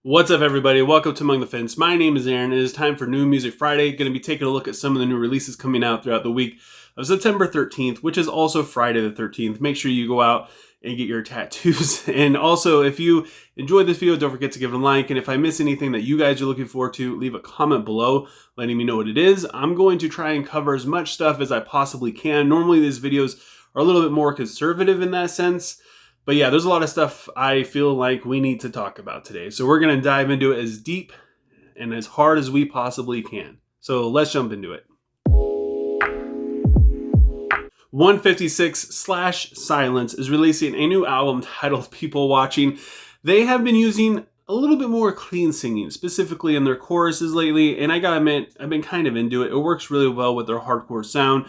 What's up, everybody? Welcome to Among the Fence. My name is Aaron. It is time for New Music Friday. Going to be taking a look at some of the new releases coming out throughout the week of September 13th, which is also Friday the 13th. Make sure you go out and get your tattoos. And also, if you enjoyed this video, don't forget to give it a like. And if I miss anything that you guys are looking forward to, leave a comment below letting me know what it is. I'm going to try and cover as much stuff as I possibly can. Normally, these videos are a little bit more conservative in that sense. But yeah, there's a lot of stuff I feel like we need to talk about today. So we're going to dive into it as deep and as hard as we possibly can. So let's jump into it. 156/Silence is releasing a new album titled People Watching. They have been using a little bit more clean singing, specifically in their choruses lately. And I gotta admit, I've been kind of into it. It works really well with their hardcore sound.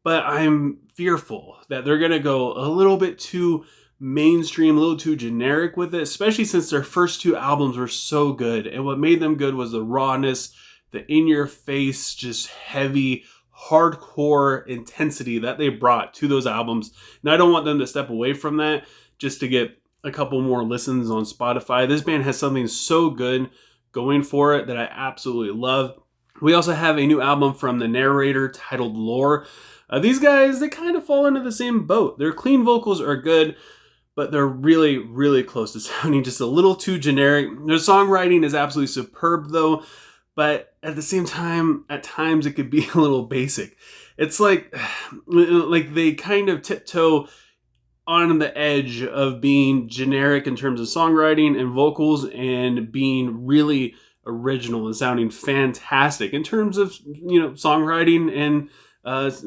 But I'm fearful that they're going to go a little bit too mainstream, a little too generic with it, especially since their first two albums were so good. And what made them good was the rawness, the in-your-face, just heavy, hardcore intensity that they brought to those albums. And I don't want them to step away from that just to get a couple more listens on Spotify. This band has something so good going for it that I absolutely love. We also have a new album from the Narrator titled Lore. These guys, they kind of fall into the same boat. Their clean vocals are good, but they're really, really close to sounding just a little too generic. Their songwriting is absolutely superb though, but at the same time, at times it could be a little basic. It's like they kind of tiptoe on the edge of being generic in terms of songwriting and vocals and being really original and sounding fantastic in terms of, songwriting and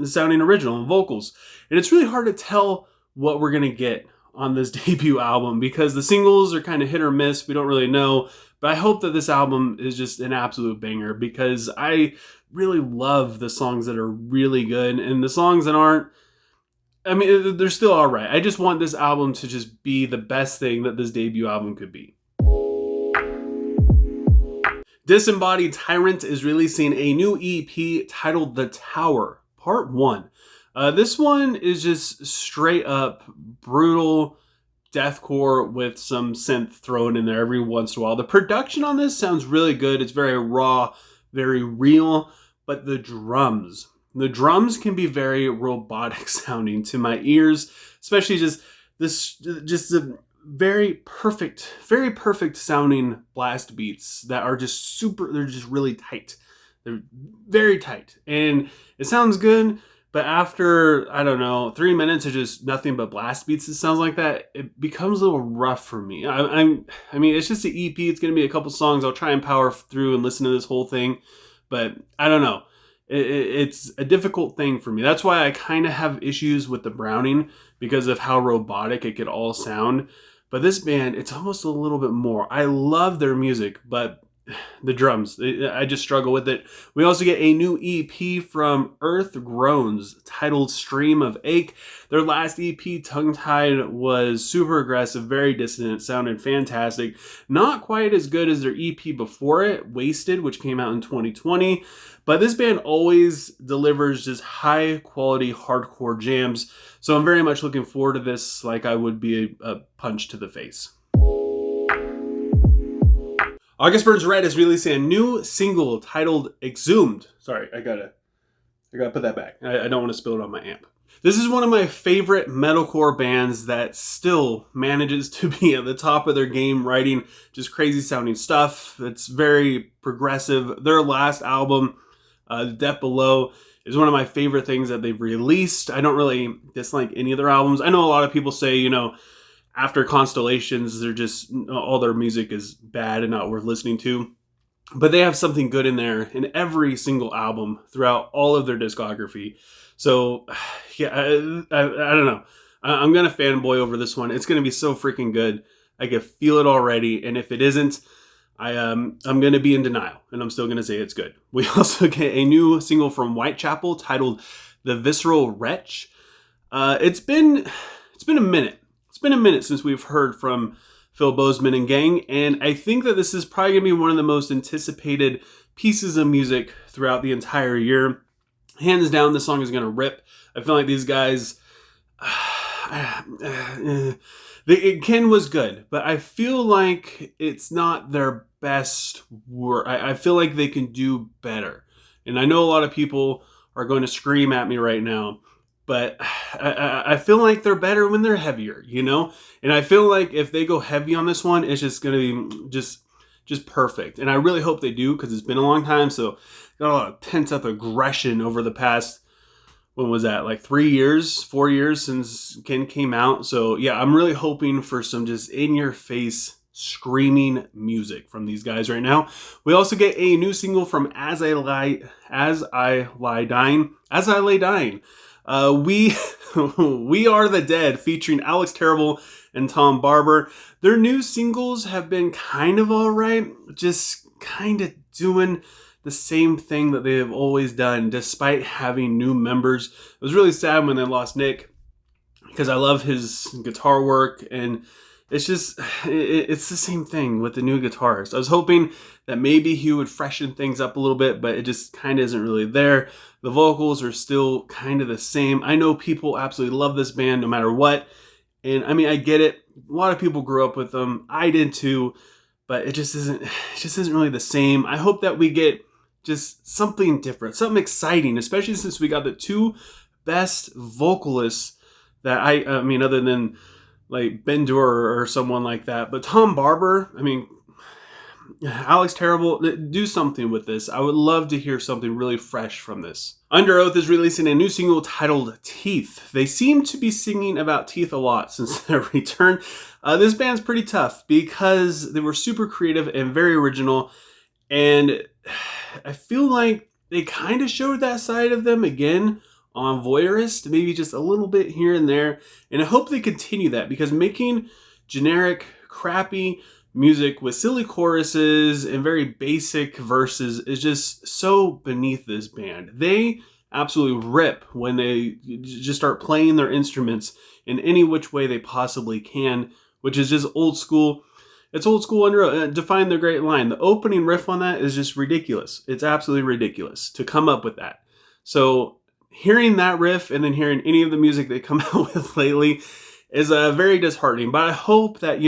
sounding original and vocals. And it's really hard to tell what we're going to get on this debut album because the singles are kind of hit or miss. We don't really know, but I hope that this album is just an absolute banger because I really love the songs that are really good, and the songs that aren't, I mean, they're still all right. I just want this album to just be the best thing that this debut album could be. Disembodied Tyrant is releasing a new EP titled The Tower, Part 1. This one is just straight up brutal deathcore with some synth thrown in there every once in a while. The production on this sounds really good. It's very raw, very real, but the drums can be very robotic sounding to my ears, especially just the very perfect sounding blast beats that are just they're just really tight. They're very tight and it sounds good, but after, I don't know, 3 minutes of just nothing but blast beats, it sounds like that, it becomes a little rough for me. I mean, it's just an EP. It's going to be a couple songs. I'll try and power through and listen to this whole thing, but I don't know. It's a difficult thing for me. That's why I kind of have issues with the Browning because of how robotic it could all sound. But this band, it's almost a little bit more. I love their music, but the drums, I just struggle with it. We also get a new EP from Groans titled Stream of Ache. Their last EP, Tongue Tied, was super aggressive, very dissonant, sounded fantastic. Not quite as good as their EP before it, Wasted, which came out in 2020. But this band always delivers just high quality hardcore jams. So I'm very much looking forward to this like I would be a punch to the face. August Burns Red is releasing a new single titled Exhumed. Sorry, I gotta put that back. I don't want to spill it on my amp. This is one of my favorite metalcore bands that still manages to be at the top of their game, writing just crazy sounding stuff. It's very progressive. Their last album, The Depth Below, is one of my favorite things that they've released. I don't really dislike any of their albums. I know a lot of people say, after Constellations, they're just, all their music is bad and not worth listening to. But they have something good in there in every single album throughout all of their discography. So, yeah, I don't know. I'm going to fanboy over this one. It's going to be so freaking good. I can feel it already. And if it isn't, I'm going to be in denial. And I'm still going to say it's good. We also get a new single from Whitechapel titled The Visceral Retch. It's been a minute. It's been a minute since we've heard from Phil Bozeman and gang, and I think that this is probably going to be one of the most anticipated pieces of music throughout the entire year. Hands down, this song is going to rip. I feel like these guys, Ken was good, but I feel like it's not their best work. I feel like they can do better. And I know a lot of people are going to scream at me right now, but I feel like they're better when they're heavier, you know? And I feel like if they go heavy on this one, it's just going to be just perfect. And I really hope they do, because it's been a long time. So got a lot of pent up aggression over the past, when was that, like 4 years since Ken came out. So yeah, I'm really hoping for some just in your face screaming music from these guys right now. We also get a new single from As I Lay Dying. We We Are the Dead, featuring Alex Terrible and Tom Barber. Their new singles have been kind of alright, just kind of doing the same thing that they have always done, despite having new members. It was really sad when they lost Nick, because I love his guitar work, and it's just, it's the same thing with the new guitarist. I was hoping that maybe he would freshen things up a little bit, but it just kind of isn't really there. The vocals are still kind of the same. I know people absolutely love this band no matter what, and I mean, I get it. A lot of people grew up with them. I did too, but it just isn't really the same. I hope that we get just something different, something exciting, especially since we got the two best vocalists that I mean, other than like Ben Dur or someone like that. But Tom Barber, I mean, Alex Terrible, do something with this. I would love to hear something really fresh from this. Underoath is releasing a new single titled Teeth. They seem to be singing about teeth a lot since their return. This band's pretty tough because they were super creative and very original, and I feel like they kind of showed that side of them again on Voyeurist, maybe just a little bit here and there. And I hope they continue that, because making generic, crappy music with silly choruses and very basic verses is just so beneath this band. They absolutely rip when they just start playing their instruments in any which way they possibly can, which is just old school. It's old school Underoath. Define the great line. The opening riff on that is just ridiculous. It's absolutely ridiculous to come up with that. So hearing that riff and then hearing any of the music they come out with lately is very disheartening. But I hope that,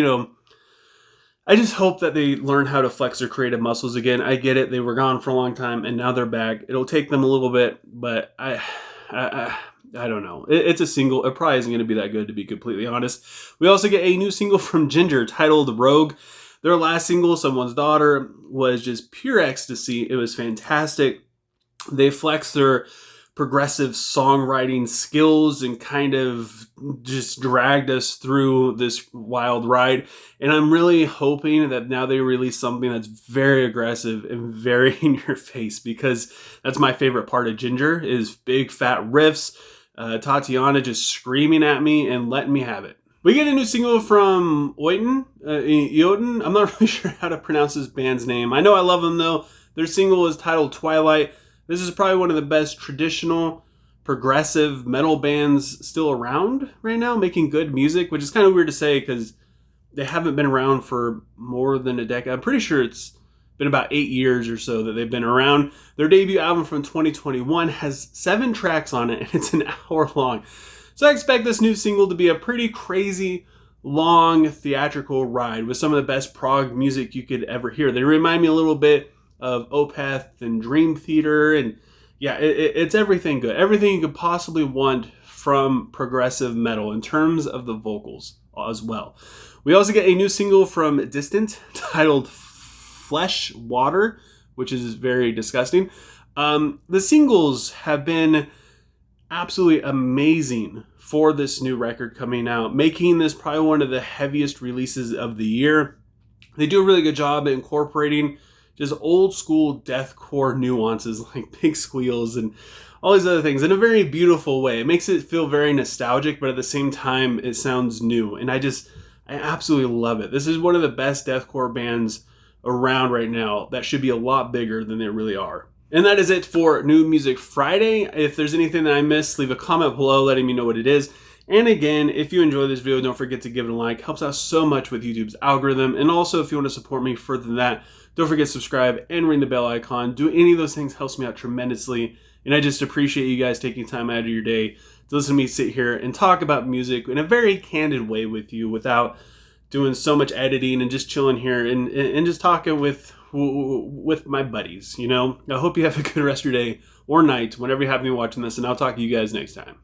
I just hope that they learn how to flex their creative muscles again. I get it. They were gone for a long time and now they're back. It'll take them a little bit, but I don't know. It's a single. It probably isn't going to be that good, to be completely honest. We also get a new single from Jinjer titled Rogue. Their last single, Someone's Daughter, was just pure ecstasy. It was fantastic. They flexed their progressive songwriting skills and kind of just dragged us through this wild ride. And I'm really hoping that now they release something that's very aggressive and very in your face, because that's my favorite part of Jinjer, is big fat riffs, Tatiana just screaming at me and letting me have it. We get a new single from Iotunn. I'm not really sure how to pronounce this band's name. I know I love them though. Their single is titled Twilight. This is probably one of the best traditional progressive metal bands still around right now, making good music, which is kind of weird to say because they haven't been around for more than a decade. I'm pretty sure it's been about 8 years or so that they've been around. Their debut album from 2021 has 7 tracks on it, and it's an hour long. So I expect this new single to be a pretty crazy, long, theatrical ride with some of the best prog music you could ever hear. They remind me a little bit of Opeth and Dream Theater, and yeah, it's everything good. Everything you could possibly want from progressive metal in terms of the vocals as well. We also get a new single from Distant titled Fleshweaver, which is very disgusting. The singles have been absolutely amazing for this new record coming out, making this probably one of the heaviest releases of the year. They do a really good job at incorporating just old school deathcore nuances like big squeals and all these other things in a very beautiful way. It makes it feel very nostalgic, but at the same time, it sounds new. And I absolutely love it. This is one of the best deathcore bands around right now that should be a lot bigger than they really are. And that is it for New Music Friday. If there's anything that I missed, leave a comment below letting me know what it is. And again, if you enjoy this video, don't forget to give it a like. It helps out so much with YouTube's algorithm. And also, if you want to support me further than that, don't forget to subscribe and ring the bell icon. Do any of those things helps me out tremendously. And I just appreciate you guys taking time out of your day to listen to me sit here and talk about music in a very candid way with you without doing so much editing and just chilling here and just talking with my buddies, you know? I hope you have a good rest of your day or night whenever you happen to be watching this, and I'll talk to you guys next time.